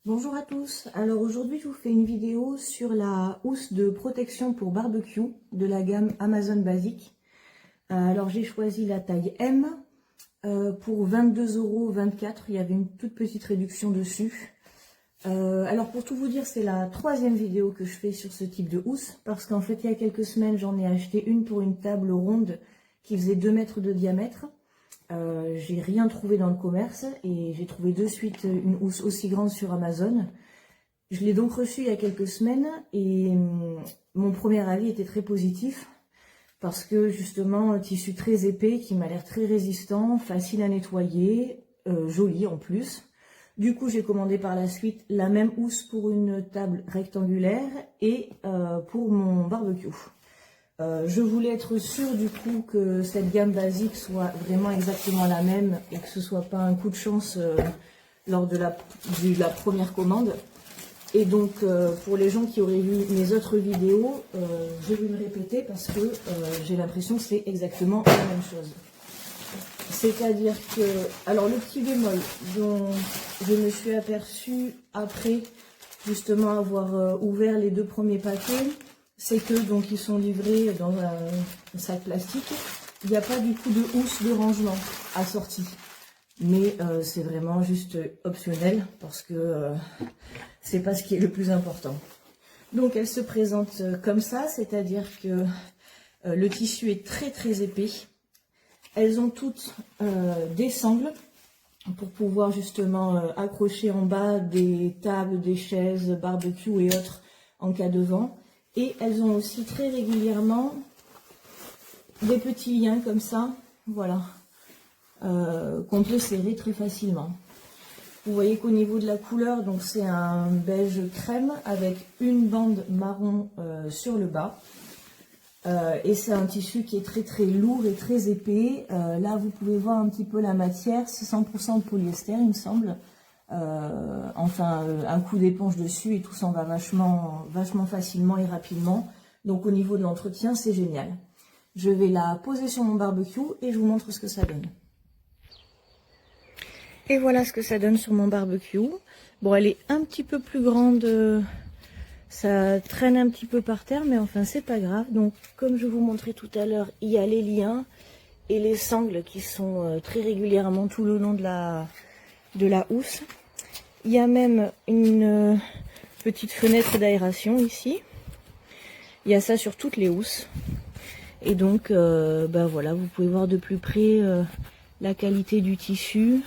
Bonjour à tous, alors aujourd'hui je vous fais une vidéo sur la housse de protection pour barbecue de la gamme Amazon Basic. Alors j'ai choisi la taille M pour 22,24 €, il y avait une toute petite réduction dessus. Alors pour tout vous dire, c'est la troisième vidéo que je fais sur ce type de housse, parce qu'en fait il y a quelques semaines j'en ai acheté une pour une table ronde qui faisait 2 mètres de diamètre. J'ai rien trouvé dans le commerce et j'ai trouvé de suite une housse aussi grande sur Amazon. Je l'ai donc reçue il y a quelques semaines et mon premier avis était très positif parce que justement un tissu très épais qui m'a l'air très résistant, facile à nettoyer, joli en plus. Du coup j'ai commandé par la suite la même housse pour une table rectangulaire et pour mon barbecue. Je voulais être sûre du coup que cette gamme basique soit vraiment exactement la même et que ce soit pas un coup de chance lors de la première commande. Et donc pour les gens qui auraient vu mes autres vidéos, je vais me répéter parce que j'ai l'impression que c'est exactement la même chose. C'est-à-dire que, alors le petit bémol dont je me suis aperçue après justement avoir ouvert les 2 premiers paquets, c'est que donc ils sont livrés dans un sac plastique. Il n'y a pas du tout de housse de rangement assortie. Mais c'est vraiment juste optionnel parce que c'est pas ce qui est le plus important. Donc elle se présente comme ça, c'est-à-dire que le tissu est très épais. Elles ont toutes des sangles pour pouvoir justement accrocher en bas des tables, des chaises, barbecue et autres en cas de vent. Et elles ont aussi très régulièrement des petits liens comme ça, voilà, qu'on peut serrer très facilement. Vous voyez qu'au niveau de la couleur, donc c'est un beige crème avec une bande marron sur le bas. Et c'est un tissu qui est très lourd et très épais. Là, vous pouvez voir un petit peu la matière, c'est 100% de polyester, il me semble. Un coup d'éponge dessus et tout s'en va vachement facilement et rapidement. Donc au niveau de l'entretien, c'est génial. Je vais la poser sur mon barbecue et je vous montre ce que ça donne. Et voilà ce que ça donne sur mon barbecue. Bon, elle est un petit peu plus grande, ça traîne un petit peu par terre, mais enfin c'est pas grave. Donc comme je vous montrais tout à l'heure, il y a les liens et les sangles qui sont très régulièrement tout le long de la housse. Il y a même une petite fenêtre d'aération ici. Il y a ça sur toutes les housses. Et donc, voilà, vous pouvez voir de plus près la qualité du tissu.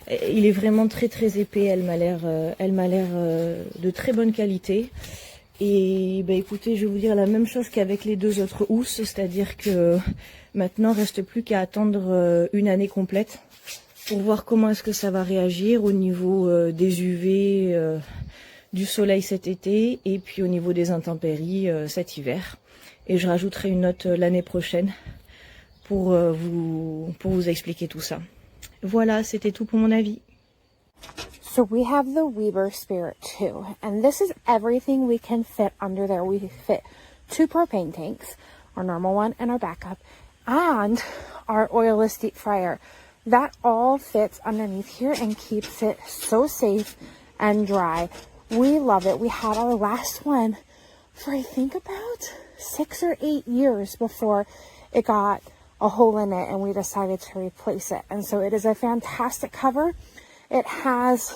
Il est vraiment très épais. Elle m'a l'air de très bonne qualité. Et écoutez, je vais vous dire la même chose qu'avec les 2 autres housses, c'est-à-dire que maintenant, il ne reste plus qu'à attendre une année complète pour voir comment est-ce que ça va réagir au niveau des UV, du soleil cet été et puis au niveau des intempéries cet hiver. Et je rajouterai une note l'année prochaine pour vous expliquer tout ça. Voilà, c'était tout pour mon avis. So we have the Weber Spirit 2, and this is everything we can fit under there. We fit 2 propane tanks, our normal one and our backup, and our oilless deep fryer. That all fits underneath here and keeps it so safe and dry. We love it. We had our last one for I think about 6 or 8 years before it got a hole in it and we decided to replace it. And so it is a fantastic cover. It has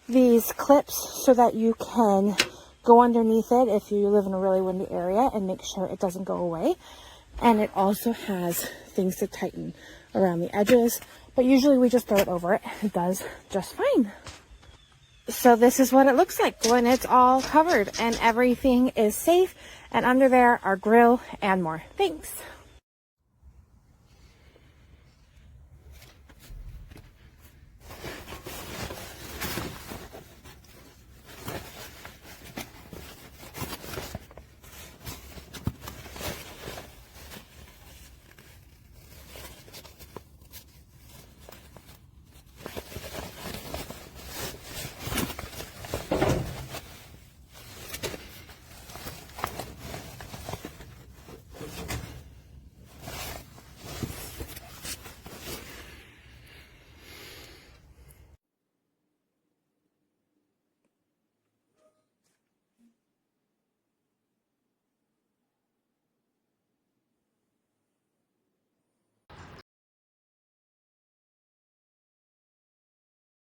these clips so that you can go underneath it if you live in a really windy area and make sure it doesn't go away. And it also has things to tighten around the edges, but usually we just throw it over it. It does just fine. So this is what it looks like when it's all covered and everything is safe, and under there are grill and more. Thanks.